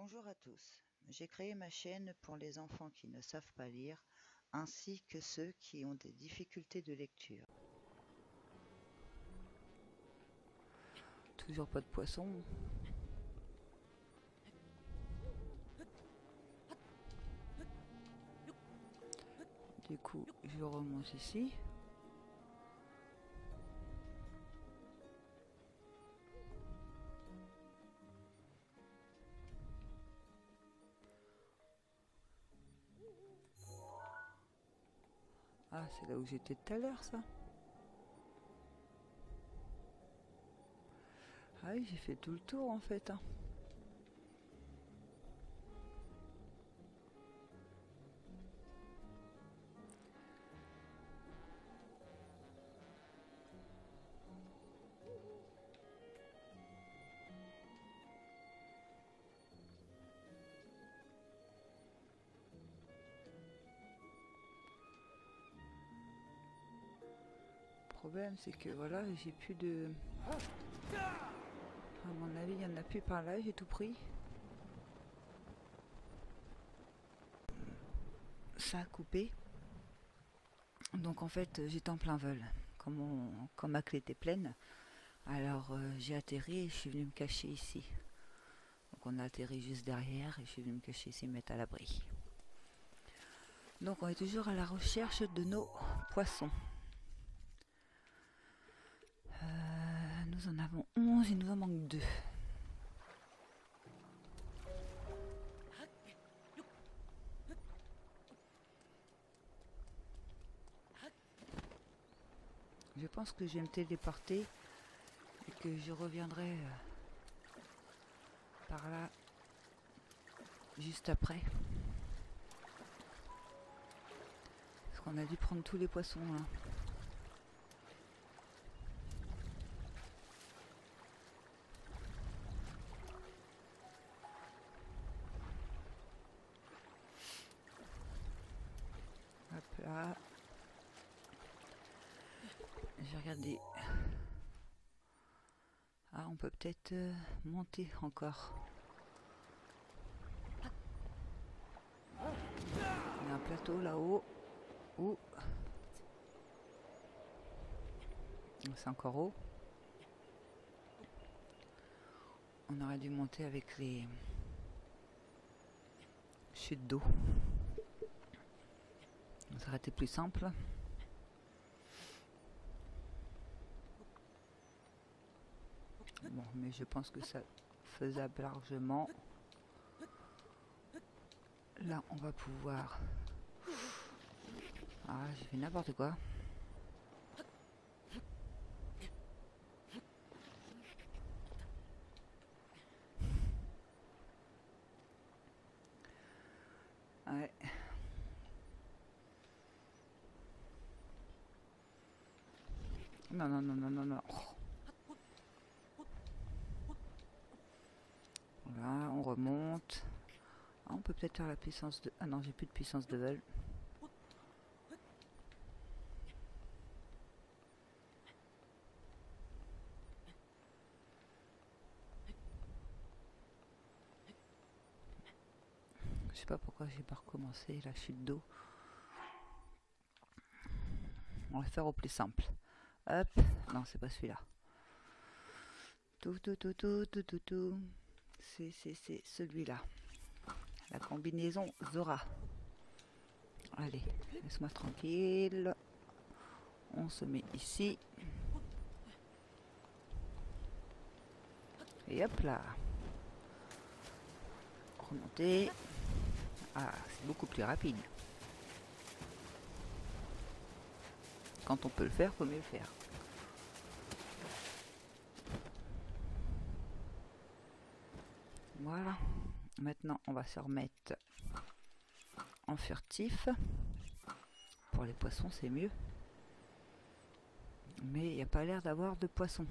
Bonjour à tous, j'ai créé ma chaîne pour les enfants qui ne savent pas lire, ainsi que ceux qui ont des difficultés de lecture. Toujours pas de poisson. Du coup, je remonte ici. Ah, c'est là où j'étais tout à l'heure, ça. Ah oui, j'ai fait tout le tour, en fait. Le problème, c'est que voilà, j'ai plus de... À mon avis, il n'y en a plus par là, j'ai tout pris. Ça a coupé. Donc en fait, j'étais en plein vol. Comme ma clé était pleine, alors j'ai atterri et je suis venu me cacher ici. Donc on a atterri juste derrière et je suis venu me cacher ici, me mettre à l'abri. Donc on est toujours à la recherche de nos poissons. Nous en avons 11, il nous en manque 2. Je pense que je vais me téléporter et que je reviendrai par là juste après. Parce qu'on a dû prendre tous les poissons là. Hop là. J'ai regardé. Ah, on peut peut-être monter encore. Il y a un plateau là-haut. Ouh. C'est encore haut. On aurait dû monter avec les chutes d'eau. Ça aurait été plus simple. Bon, mais je pense que ça faisable largement. Là, on va pouvoir... Ah, j'ai fait n'importe quoi. Ouais. Non, non, non, non, non, non. Voilà, on remonte. Ah, on peut peut-être faire la puissance de... Ah non, j'ai plus de puissance de vol. Je sais pas pourquoi j'ai pas recommencé la chute d'eau. On va faire au plus simple. Hop. Non, c'est pas celui-là. Tout. C'est celui-là. La combinaison Zora. Allez, laisse-moi tranquille. On se met ici. Et hop là. Remonter. Ah, c'est beaucoup plus rapide. Quand on peut le faire, faut mieux le faire. Voilà. Maintenant, on va se remettre en furtif. Pour les poissons, c'est mieux. Mais il n'y a pas l'air d'avoir de poissons.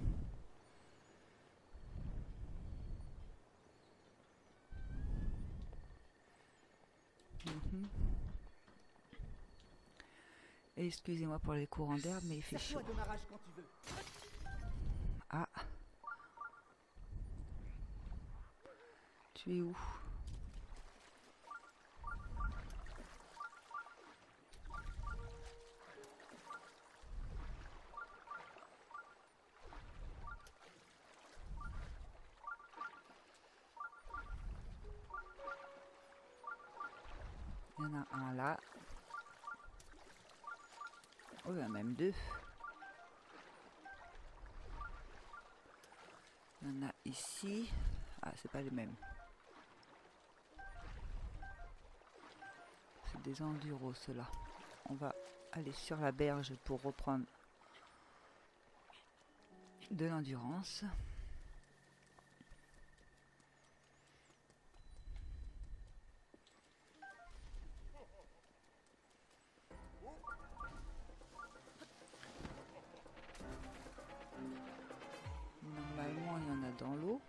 Excusez-moi pour les courants d'air, mais il fait chaud. Ah. Tu es où? Il y en a un là. Oh, il y en a même deux. Il y en a ici. Ah, c'est pas les mêmes. C'est des enduros, ceux-là. On va aller sur la berge pour reprendre de l'endurance. Normalement, il y en a dans l'eau.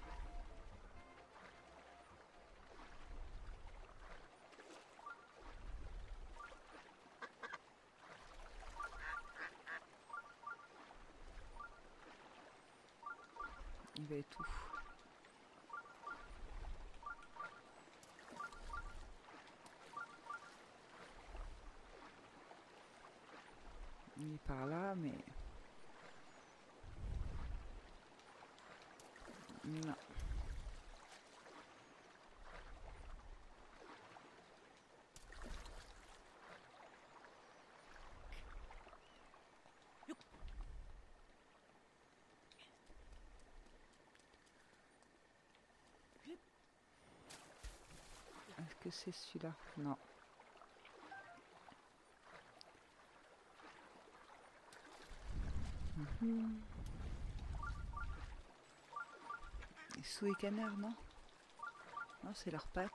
Il va être tout. Il est par là, mais... Non. Est-ce que c'est celui-là? Non. Les sous et canards, non? Non, c'est leurs pattes.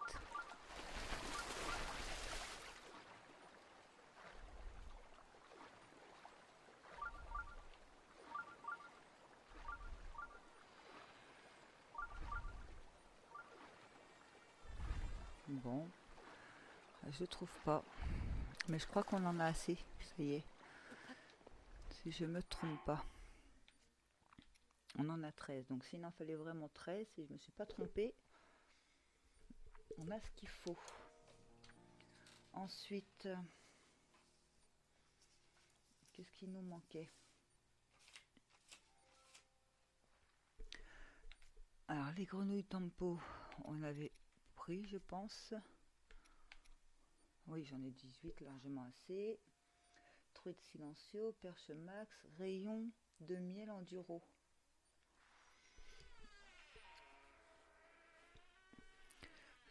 Bon, je trouve pas. Mais je crois qu'on en a assez. Ça y est. Si je me trompe pas. On en a 13. Donc s'il en fallait vraiment 13, si je me suis pas trompée, on a ce qu'il faut. Ensuite, qu'est-ce qui nous manquait? Alors les grenouilles tempo, on avait pris, je pense. Oui, j'en ai 18, largement assez. Truite silencio, perche max, rayon de miel enduro.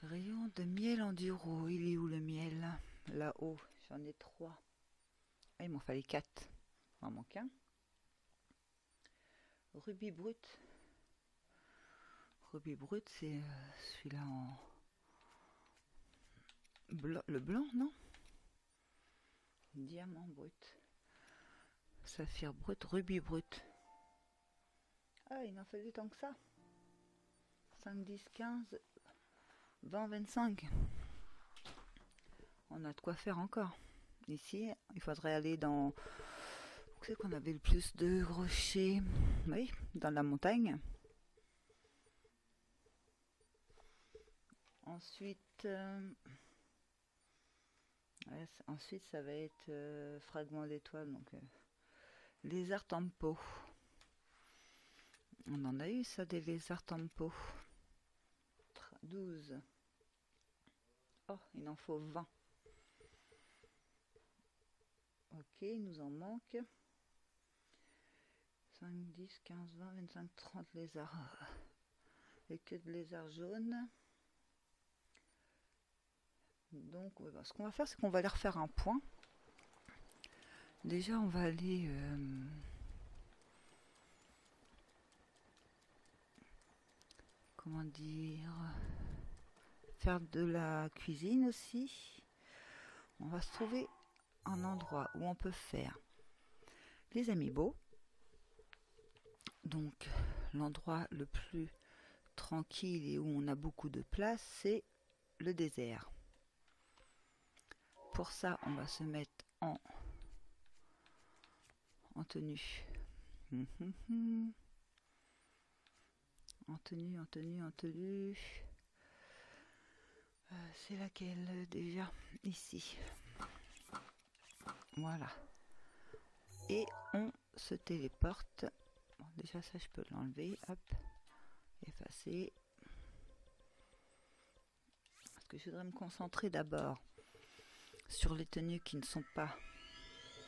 Rayon de miel enduro, il est où le miel? Là-haut, j'en ai 3. Ah, il m'en fallait 4. Il m'en manque un. Rubis brut. Rubis brut, c'est celui-là en... le blanc, non? Diamant brut. Saphir brut, rubis brut. Ah, il en fallait tant que ça. 5, 10, 15, 20, 25. On a de quoi faire encore. Ici, il faudrait aller dans... Où c'est qu'on avait le plus de rochers? Oui, dans la montagne. Ensuite, ensuite ça va être fragment d'étoiles, donc lézard tempo. On en a eu ça, des lézards tempo. 12. Oh, il en faut 20. Ok, il nous en manque 5, 10, 15, 20, 25, 30 lézards. Et que de lézards jaunes. Donc, ce qu'on va faire, c'est qu'on va aller refaire un point. Déjà, on va aller... comment dire... faire de la cuisine aussi. On va se trouver un endroit où on peut faire les amiibo. Donc, l'endroit le plus tranquille et où on a beaucoup de place, c'est le désert. Pour ça, on va se mettre en tenue. En tenue. C'est laquelle déjà? Ici. Voilà. Et on se téléporte. Bon, déjà ça je peux l'enlever. Hop. Effacer. Parce que je voudrais me concentrer d'abord sur les tenues qui ne sont pas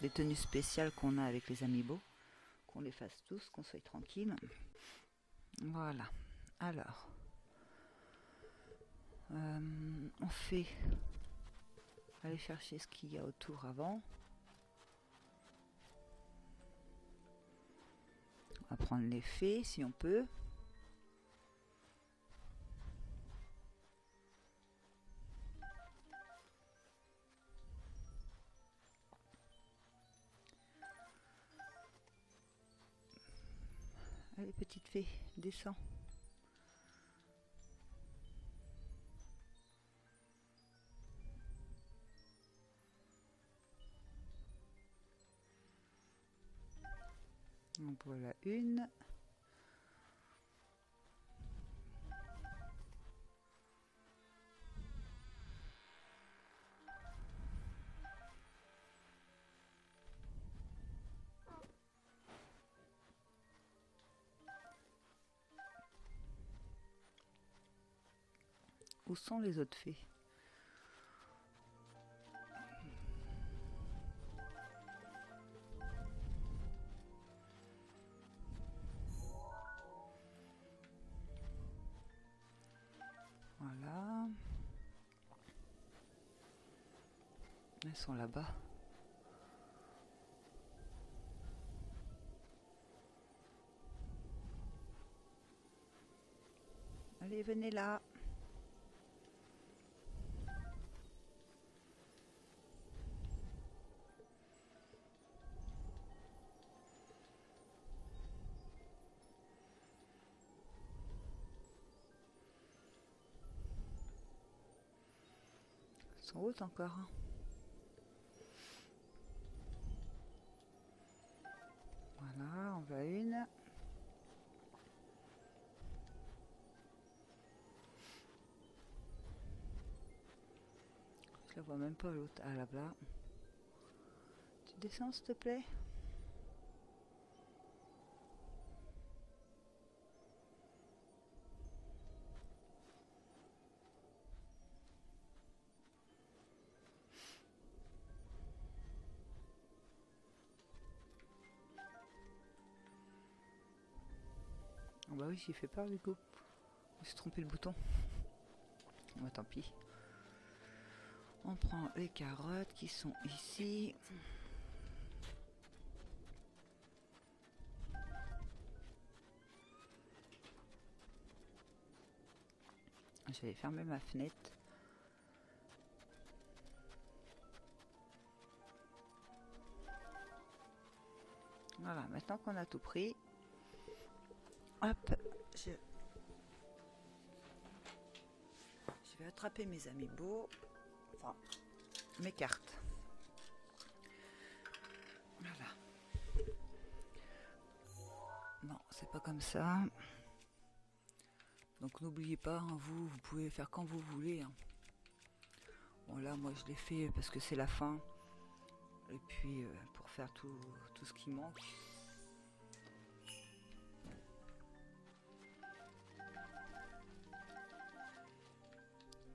des tenues spéciales qu'on a avec les amiibo, qu'on les fasse tous, qu'on soit tranquille. Voilà. Alors, on fait aller chercher ce qu'il y a autour avant. On va prendre les fées si on peut. Allez, petite fée, descends. Donc voilà une. Où sont les autres fées? Voilà. Elles sont là-bas. Allez, venez là. Elles sont hautes encore. Hein. Voilà, on va une. Je la vois même pas l'autre. Ah là-bas. Tu descends s'il te plaît? Oh bah oui, j'ai fait peur du coup. Je me suis trompé le bouton. Bah tant pis. On prend les carottes qui sont ici. Je vais fermer ma fenêtre. Voilà, maintenant qu'on a tout pris, hop, je vais attraper mes amiibo, enfin mes cartes. Voilà. Non, c'est pas comme ça. Donc n'oubliez pas, hein, vous pouvez faire quand vous voulez. Hein. Bon là, moi je l'ai fait parce que c'est la fin. Et puis pour faire tout ce qui manque.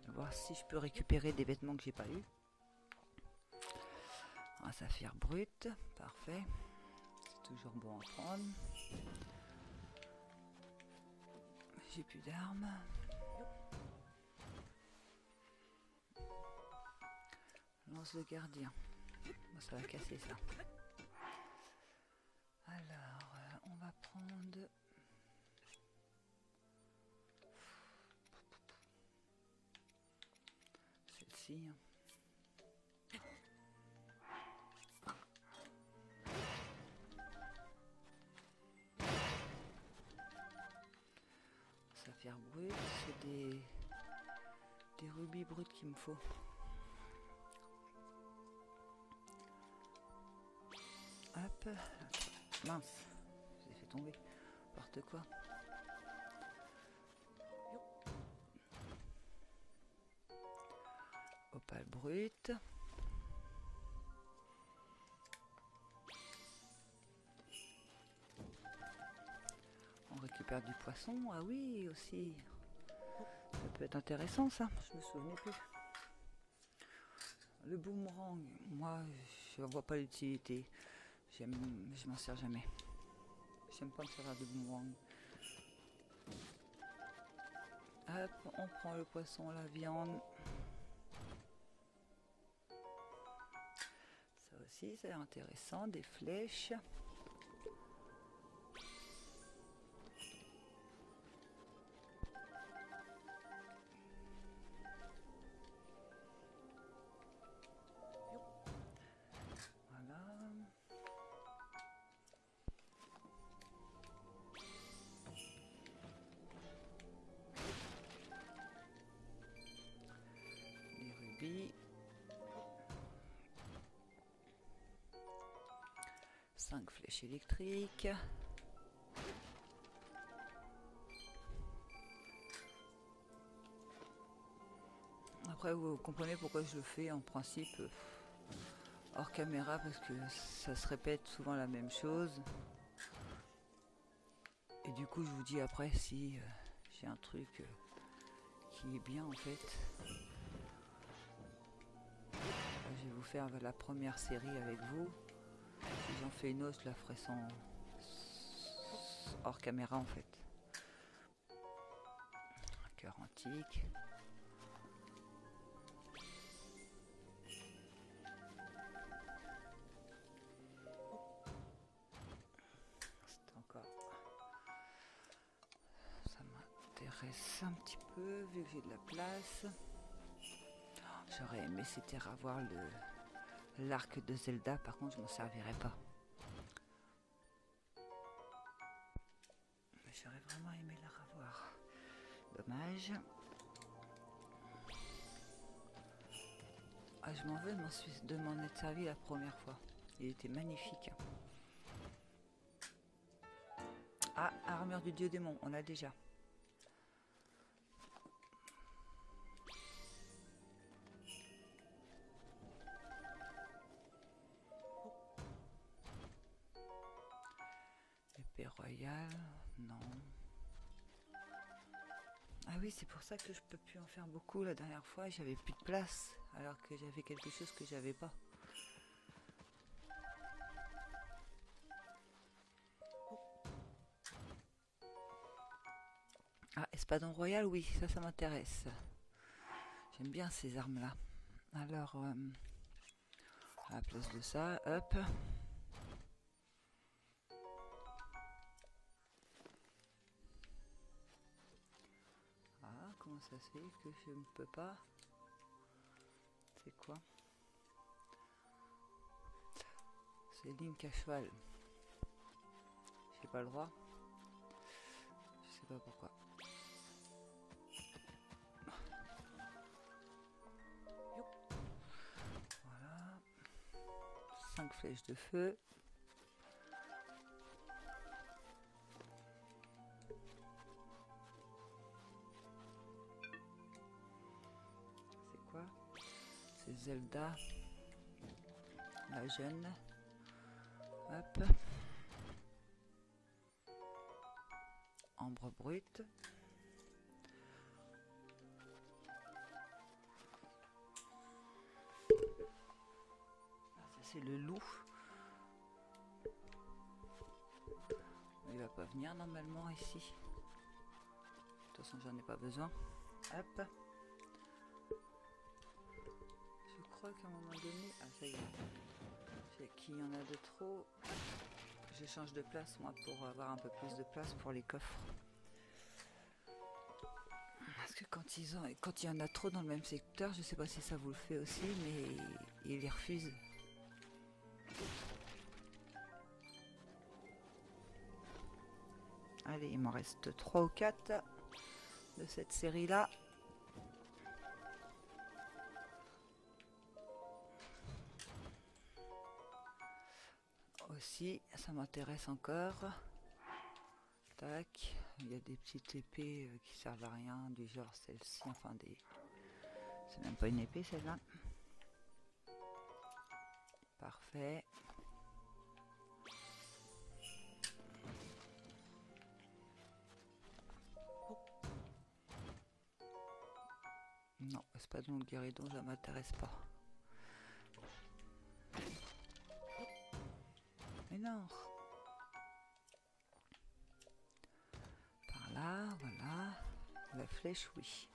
On va voir si je peux récupérer des vêtements que j'ai pas eu. Un saphir brut, parfait. C'est toujours bon à prendre. J'ai plus d'armes. Lance de gardien. Bon, ça va casser ça. Alors, on va prendre... celle-ci. Saphir brut, c'est des rubis bruts qu'il me faut. Hop, mince, j'ai fait tomber, n'importe quoi. Opale brut. On récupère du poisson, ah oui aussi. Ça peut être intéressant ça, je me souvenais plus. Le boomerang, moi, je vois pas l'utilité. Je m'en sers jamais. J'aime pas me servir de boomerang. Hop, on prend le poisson, la viande. Ça aussi, c'est intéressant. Des flèches. Rubis. 5 flèches électriques. Après, vous comprenez pourquoi je le fais en principe hors caméra, parce que ça se répète souvent la même chose. Et du coup, je vous dis après si j'ai un truc qui est bien en fait. Je vais vous faire la première série avec vous. Si j'en fais une autre, je la ferai sans hors caméra en fait. Un cœur antique. C'est encore. Ça m'intéresse un petit peu vu que j'ai de la place. J'aurais aimé c'était avoir l'arc de Zelda, par contre je m'en servirais pas. J'aurais vraiment aimé la revoir. Dommage. Ah, je m'en veux de m'en être servi la première fois. Il était magnifique. Ah, armure du dieu démon, on l'a déjà. Épée royale, non. Ah oui, c'est pour ça que je peux plus en faire beaucoup. La dernière fois, j'avais plus de place, alors que j'avais quelque chose que j'avais pas. Ah, espadon royal, oui, ça m'intéresse. J'aime bien ces armes-là. Alors, à la place de ça, hop. Ah, comment ça se fait que je ne peux pas? C'est quoi? C'est Link à cheval. J'ai pas le droit. Je sais pas pourquoi. Voilà. 5 flèches de feu. C'est quoi? C'est Zelda. La jeune. Hop. Ambre brute. C'est le loup. Il va pas venir normalement ici. De toute façon, j'en ai pas besoin. Hop. Je crois qu'à un moment donné... Ah, ça y est. Qu'il y en a de trop. Je change de place, moi, pour avoir un peu plus de place pour les coffres. Parce que quand il y en a trop dans le même secteur, je sais pas si ça vous le fait aussi, mais ils les refusent. Allez, il m'en reste 3 ou 4 de cette série-là. Aussi, ça m'intéresse encore. Tac, il y a des petites épées qui servent à rien, du genre celle-ci, enfin des... C'est même pas une épée celle-là. Parfait. Non, espadon de guéridon, ça m'intéresse pas. non. Par là, voilà. La flèche, oui.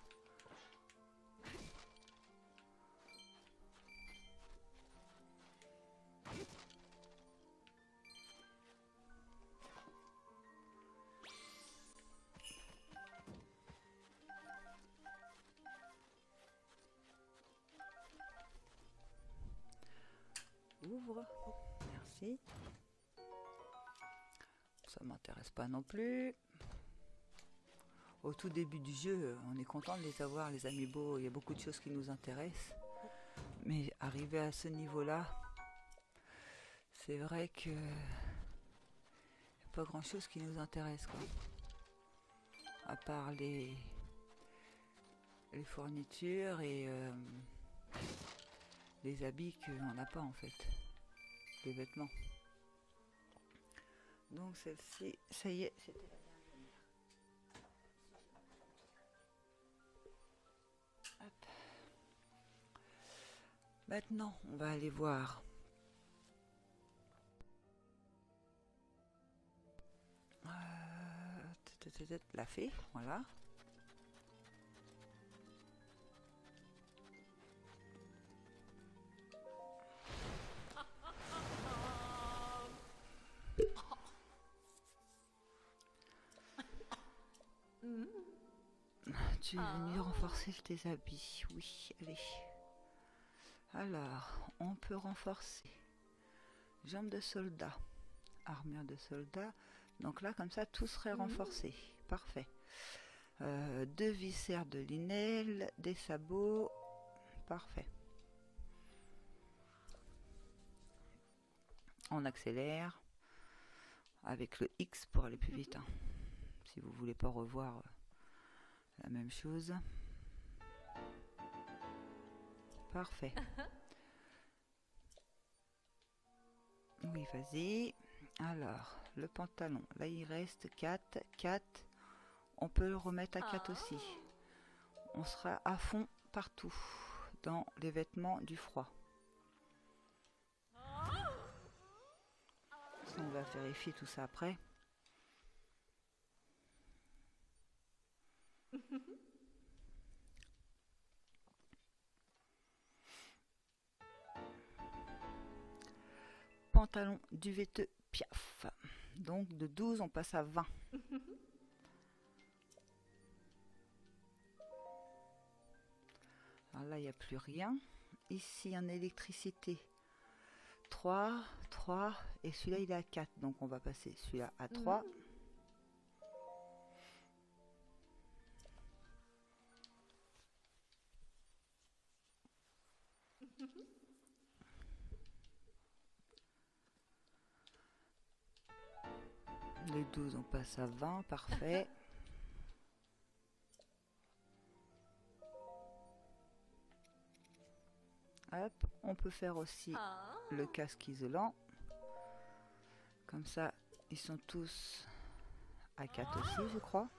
Ouvre. Merci. Ça m'intéresse pas non plus. Au tout début du jeu, on est content de les avoir, les amiibo. Il y a beaucoup de choses qui nous intéressent. Mais arrivé à ce niveau-là, c'est vrai que pas grand chose qui nous intéresse, quoi. À part les fournitures et les habits qu'on n'a pas en fait. Les vêtements. Donc celle-ci, ça y est, c'était la dernière. Hop. Maintenant, on va aller voir la fée, voilà. Tu es venu renforcer tes habits, oui, allez. Alors, on peut renforcer jambes de soldat, armure de soldat. Donc là, comme ça, tout serait renforcé. Parfait. 2 viscères de linelle, des sabots. Parfait. On accélère avec le X pour aller plus vite. Hein. Si vous voulez pas revoir la même chose. Parfait. Oui, vas-y. Alors, le pantalon. Là, il reste 4. 4. On peut le remettre à 4 aussi. On sera à fond partout dans les vêtements du froid. On va vérifier tout ça après. Pantalon duveteux Piaf. Donc de 12 on passe à 20. Alors là il n'y a plus rien. Ici en électricité 3, 3 et celui-là il est à 4. Donc on va passer celui-là à 3. Les 12 on passe à 20, parfait. Hop, on peut faire aussi le casque isolant. Comme ça, ils sont tous à 4 aussi, je crois.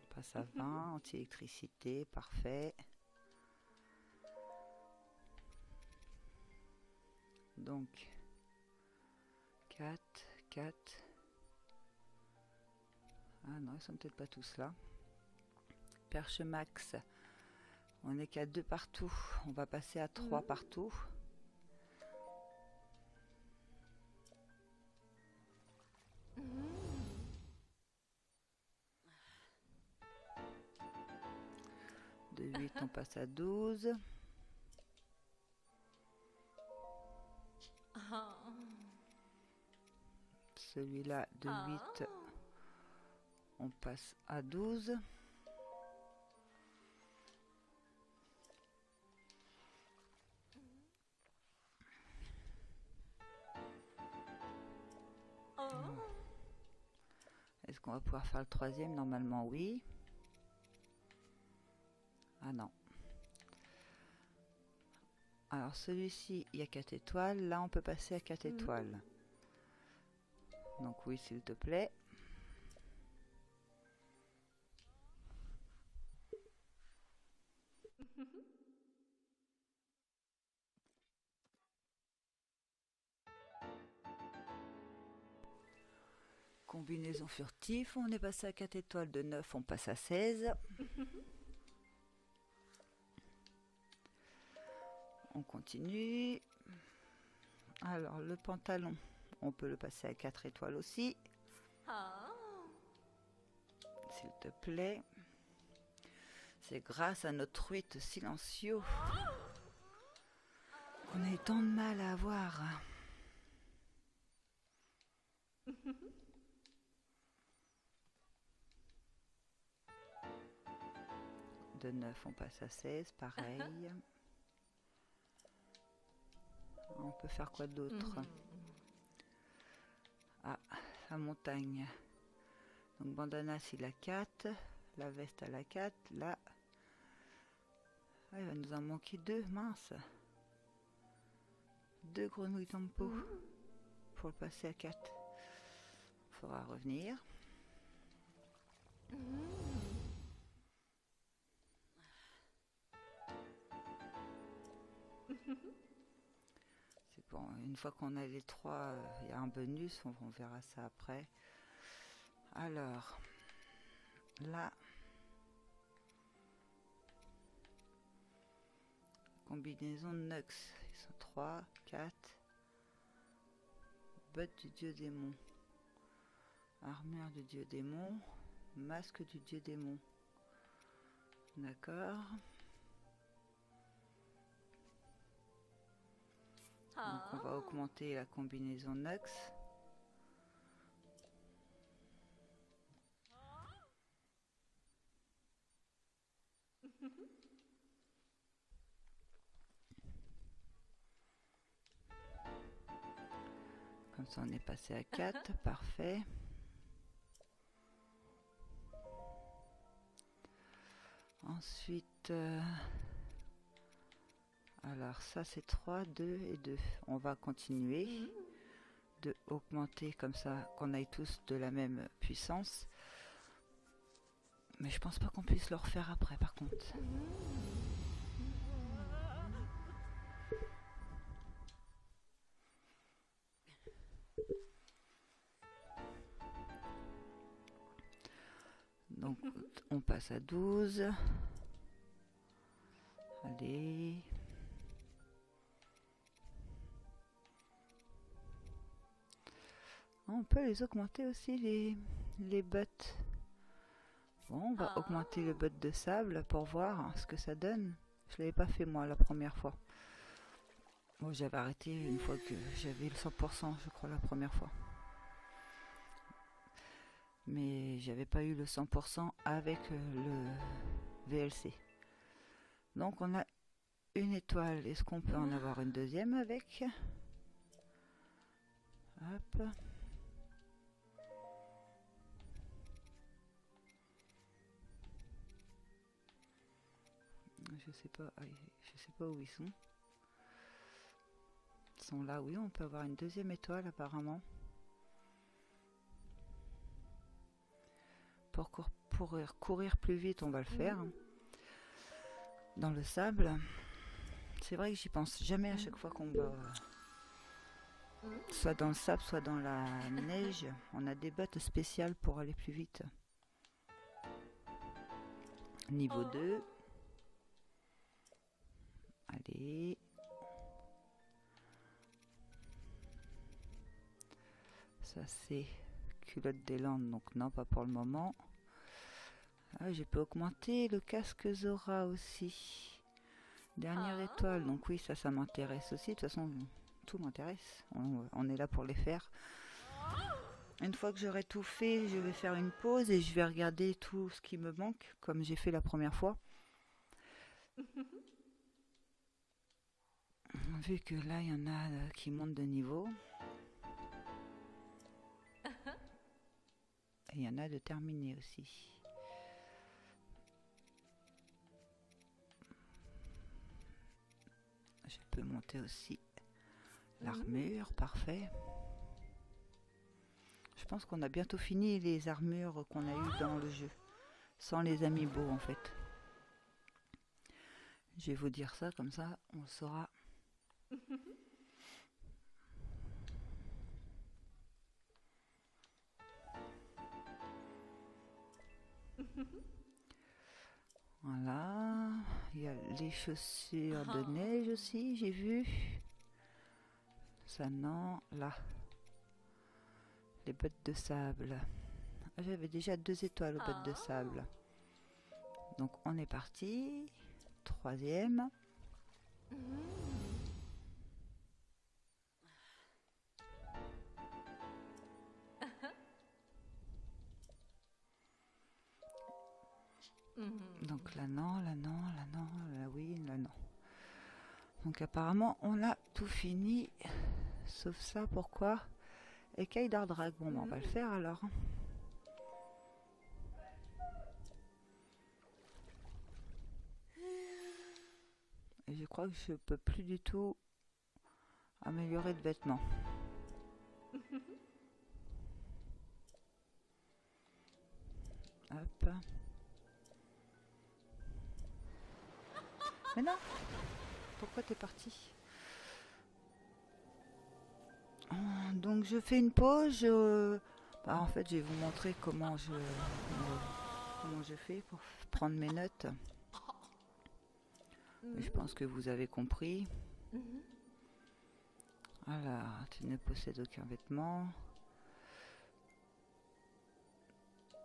On passe à 20, anti-électricité, parfait. Donc, 4, 4. Ah non, ils sont peut-être pas tous là. Perche max, on n'est qu'à 2 partout. On va passer à 3 partout. De 8, on passe à 12. Celui-là de 8, on passe à 12. Est-ce qu'on va pouvoir faire le troisième? Normalement, oui. Ah non. Alors celui-ci, il y a 4 étoiles. Là, on peut passer à 4 étoiles. Donc oui, s'il te plaît. combinaison furtif, on est passé à 4 étoiles, de 9 on passe à 16. On continue. Alors le pantalon, on peut le passer à 4 étoiles aussi. S'il te plaît. C'est grâce à notre truite silencieux qu'on a eu tant de mal à avoir. De 9 on passe à 16, pareil. On peut faire quoi d'autre? Ah, la montagne. Donc bandana il a 4, la veste elle a 4, là... Ah, il va nous en manquer 2, mince. 2 grenouilles tempo pour le passer à 4. Il faudra revenir. C'est bon, une fois qu'on a les 3, il y a un bonus, on verra ça après. Alors, là, combinaison de Nux, ils sont 3, 4. Bottes du dieu démon, armure du dieu démon, masque du dieu démon. D'accord. Donc on va augmenter la combinaison Nux. Comme ça on est passé à 4, parfait. Ensuite, alors ça c'est 3, 2 et 2. On va continuer de augmenter comme ça, qu'on aille tous de la même puissance. Mais je pense pas qu'on puisse le refaire après par contre. Donc on passe à 12. Allez. On peut les augmenter aussi les bottes. Bon, on va augmenter le bot de sable pour voir ce que ça donne. Je l'avais pas fait moi la première fois. Bon, j'avais arrêté une fois que j'avais le 100%, je crois, la première fois. Mais j'avais pas eu le 100% avec le VLC. Donc on a une étoile. Est-ce qu'on peut en avoir une deuxième avec? Hop. Je sais pas, je sais pas où ils sont. Ils sont là, oui, on peut avoir une deuxième étoile apparemment. Pour courir plus vite, on va le faire. Dans le sable. C'est vrai que j'y pense jamais à chaque fois qu'on va soit dans le sable, soit dans la neige. On a des bottes spéciales pour aller plus vite. Niveau 2. Allez. Ça c'est culotte des Landes, donc non, pas pour le moment. Ah, je peux augmenter le casque Zora aussi. Dernière étoile, donc oui, ça m'intéresse aussi. De toute façon, tout m'intéresse. On est là pour les faire. Une fois que j'aurai tout fait, je vais faire une pause et je vais regarder tout ce qui me manque, comme j'ai fait la première fois. Vu que là, il y en a qui montent de niveau. Et il y en a de terminés aussi. Je peux monter aussi l'armure, parfait. Je pense qu'on a bientôt fini les armures qu'on a eues dans le jeu. Sans les amiibo en fait. Je vais vous dire ça, comme ça on le saura. les chaussures de neige aussi, j'ai vu. Ça non, là. Les bottes de sable. J'avais déjà 2 étoiles aux bottes de sable. Donc on est parti. 3e. Donc là non, là non, là non, là oui, là non. Donc apparemment on a tout fini. Sauf ça, pourquoi? Écaille d'Ardrag. Bon, on va le faire alors. Et je crois que je peux plus du tout améliorer de vêtements. Hop. Mais non! Pourquoi t'es parti? Donc je fais une pause. En fait, je vais vous montrer comment je fais pour prendre mes notes. Je pense que vous avez compris. Alors, tu ne possèdes aucun vêtement.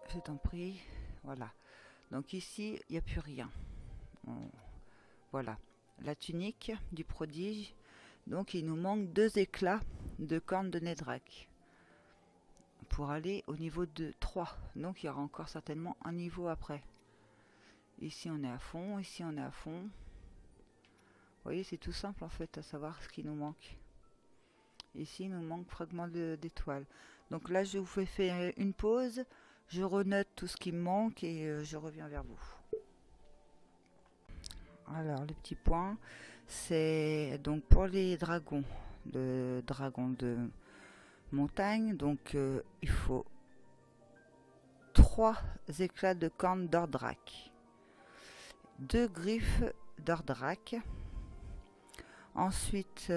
Je t'en prie. Voilà. Donc ici, il n'y a plus rien. Voilà. La tunique du prodige. Donc il nous manque 2 éclats de cornes de Nedrak pour aller au niveau de 3. Donc il y aura encore certainement un niveau après. Ici on est à fond, ici on est à fond. Vous voyez, c'est tout simple en fait à savoir ce qui nous manque. Ici il nous manque fragment d'étoiles. Donc là je vous fais une pause, je renote tout ce qui me manque et je reviens vers vous. Alors les petits points, c'est donc pour les dragons de montagne, donc il faut 3 éclats de cornes d'Ordrak, 2 griffes d'Ordrak, ensuite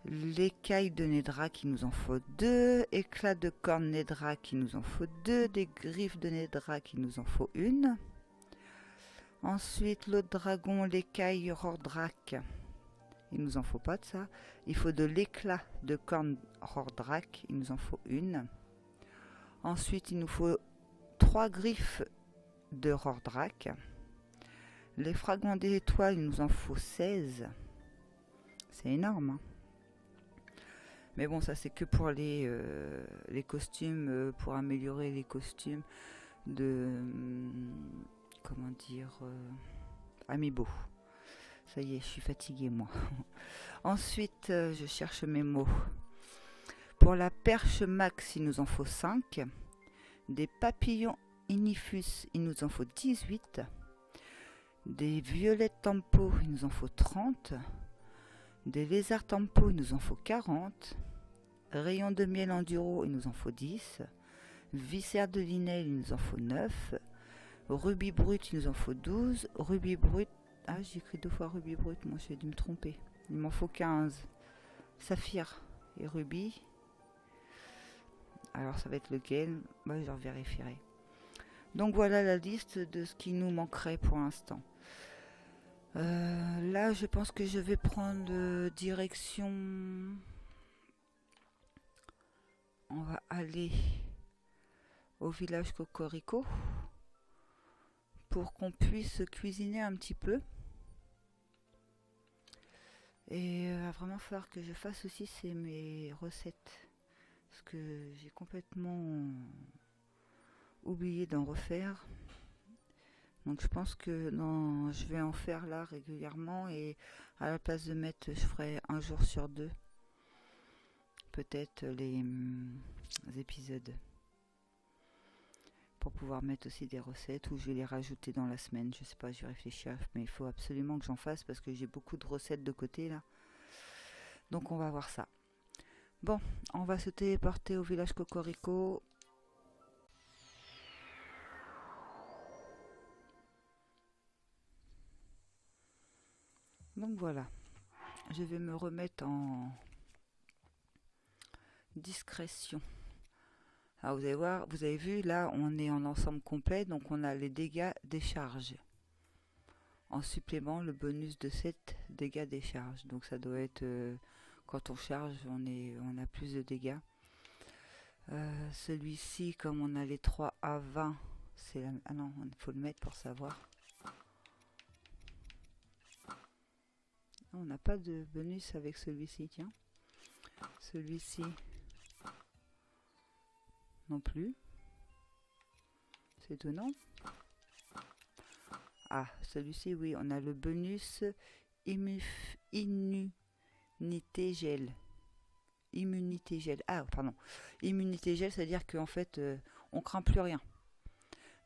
l'écaille de Nedrak, il nous en faut 2, éclats de cornes Nedrak, il nous en faut 2, des griffes de Nedrak, il nous en faut 1. Ensuite l'autre dragon, l'écaille Rordrak, il nous en faut pas de ça. Il faut de l'éclat de corne Rordrak, il nous en faut 1. Ensuite, il nous faut 3 griffes de Rordrak. Les fragments d'étoiles, il nous en faut 16. C'est énorme. Hein, mais bon, ça c'est que pour les costumes, pour améliorer les costumes de... comment dire Amiibo. Ça y est, je suis fatiguée moi. Ensuite, je cherche mes mots. Pour la perche max, il nous en faut 5. Des papillons inifus, il nous en faut 18. Des violettes tempo, il nous en faut 30. Des lézards tempo, il nous en faut 40. Rayons de miel enduro, il nous en faut 10. Viscère de Linel, il nous en faut 9. Rubis brut, il nous en faut 12. Rubis brut, ah j'ai écrit 2 fois rubis brut, moi j'ai dû me tromper. Il m'en faut 15. Saphir et rubis. Alors ça va être lequel? Bah, je vérifierai. Donc voilà la liste de ce qui nous manquerait pour l'instant. Là je pense que je vais prendre direction. On va aller au village Cocorico pour qu'on puisse cuisiner un petit peu. Et il va vraiment falloir que je fasse aussi mes recettes. Parce que j'ai complètement oublié d'en refaire. Donc je pense que je vais en faire là régulièrement. Et à la place de mettre, je ferai un jour sur 2. Peut-être les épisodes. Pour pouvoir mettre aussi des recettes. Ou je vais les rajouter dans la semaine. Je sais pas, je vais réfléchir. Mais il faut absolument que j'en fasse. Parce que j'ai beaucoup de recettes de côté là. Donc on va voir ça. Bon, on va se téléporter au village Cocorico. Donc voilà, je vais me remettre en discrétion. Alors vous allez voir, vous avez vu, là on est en ensemble complet, donc on a les dégâts des charges. en supplément le bonus de 7 dégâts des charges. Donc ça doit être quand on charge, on a plus de dégâts. Celui-ci, comme on a les 3 à 20, ah non, il faut le mettre pour savoir. On n'a pas de bonus avec celui-ci, tiens. Celui-ci non plus. C'est étonnant. Ah, celui-ci, oui, on a le bonus immunité gel. Immunité gel. Ah, pardon. Immunité gel, c'est-à-dire qu'en fait, on craint plus rien.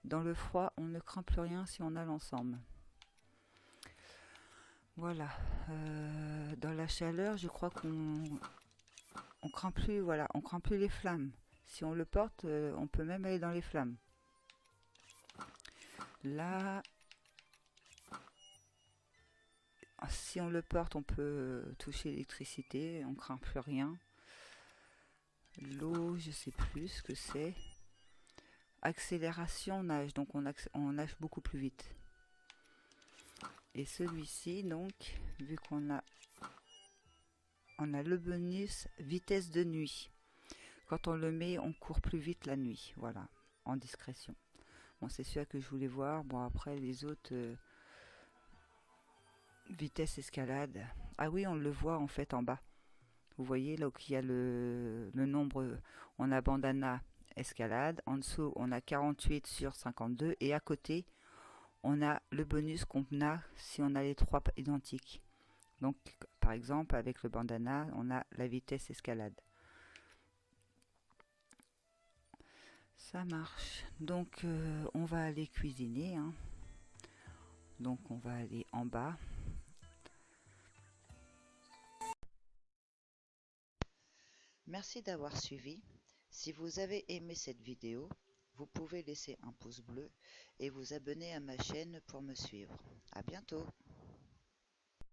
Dans le froid, on ne craint plus rien si on a l'ensemble. Voilà. Dans la chaleur, je crois on craint plus, voilà, on craint plus les flammes. Si on le porte, on peut même aller dans les flammes. Là, si on le porte, on peut toucher l'électricité, on craint plus rien. L'eau, je sais plus ce que c'est. Accélération nage, donc on nage beaucoup plus vite. Et celui-ci, donc, vu qu'on a le bonus vitesse de nuit. Quand on le met, on court plus vite la nuit, voilà, en discrétion. Bon, c'est celui que je voulais voir. Bon, après les autres, vitesse escalade. Ah oui, on le voit en fait en bas. Vous voyez là où il y a le nombre, on a bandana escalade, en dessous on a 48 sur 52 et à côté on a le bonus qu'on a si on a les trois identiques. Donc par exemple avec le bandana on a la vitesse escalade. Ça marche. Donc on va aller cuisiner, hein. Donc on va aller en bas. Merci d'avoir suivi. Si vous avez aimé cette vidéo, vous pouvez laisser un pouce bleu et vous abonner à ma chaîne pour me suivre. À bientôt!